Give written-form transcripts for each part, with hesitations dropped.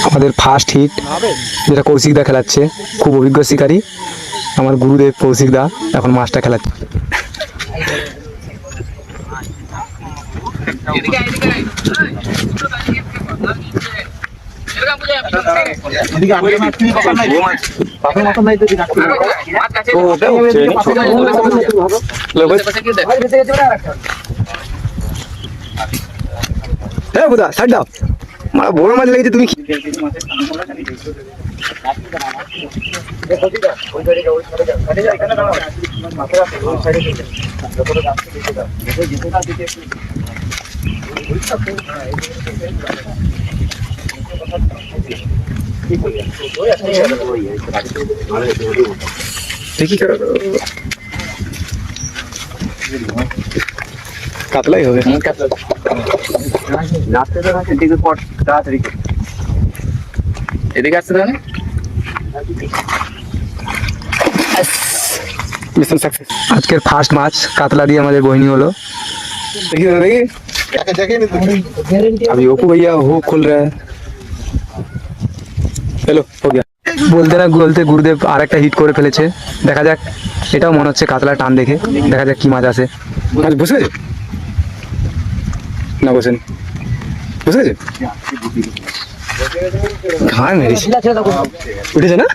আমাদের first hit যেটা কৌশিকদা খেলাচ্ছে, খুব অভিজ্ঞ শিকারী আমার গুরুদেব কৌশিকদা এখন মাছটা খেলাচ্ছে। সাইড দাও, মারা বড় মাছ লেগেছে। তুমি দেখি কাতলাই হবে। এদিকে আসছে তাহলে মিশন সাকসেস। আজকের ফার্স্ট মাছ কাতলা দিয়ে আমাদের বহিনী হলো। देखिए अभी ओप्पो भैया वो खोल रहा है। चलो हो गया। বলতে না বলতে গুরুদেব আর একটা হিট করে ফেলেছে। দেখা যাক, এটাও মনে হচ্ছে কাতলা টান দেখে। দেখা যাক কি মাছ আসে। মাছ বসে গেছে না? বসেন, বসে গেছে। ঘাড় মেরেছি, উঠেছে না?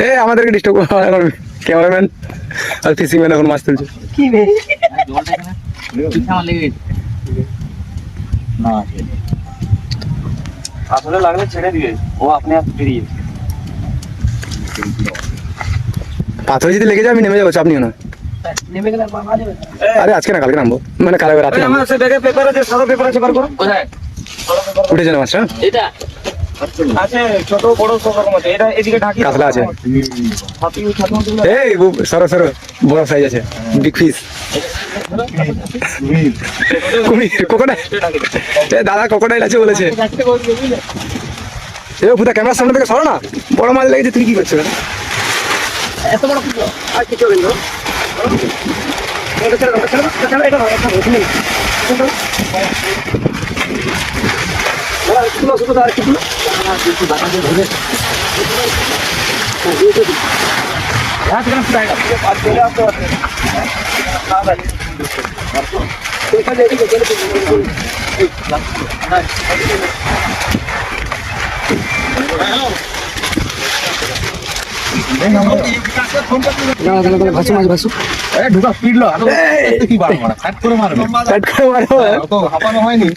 এ আমাদেরকে ডিস্টার্ব করো, এখন ক্যামেরাম্যান আর ফিশিংম্যান এখন মাছ তুলছে। কি রে আসলে লাগলে ছেড়ে দিবে, ও আপনি আপ বেরিয়ে। পাথর যদি লেগে যায় আমি নেমে যাবো, চাপ নিও না। আরে আজকে না, কালকে নামবো, মানে কালকে রাতে নামবো। পেপার আছে, সাদা পেপার আছে, বার করো। কোথায় উঠেছে না মাছটা? এটা আছে, ছোট বড় সব রকম আছে। এটা এদিকে ঢাকি কাতলা আছে। এই সরো সরো, বড় সাইজ আছে, বিগ ফিশ। কোকোনাইল, দাদা কোকোনাইল আছে বলেছে। এ পুতা ক্যামেরার সামনে থেকে সরো না, বড় মাছ লেগেছে। তুই কি করছো? এত বড় আর কিছু হবে না। ভাসু মাছ ভাসু ঢুকা পিটলো কি বার মারা কাট করে মারবে, কাট করে মারো। তো হাঁপানো হয়নি।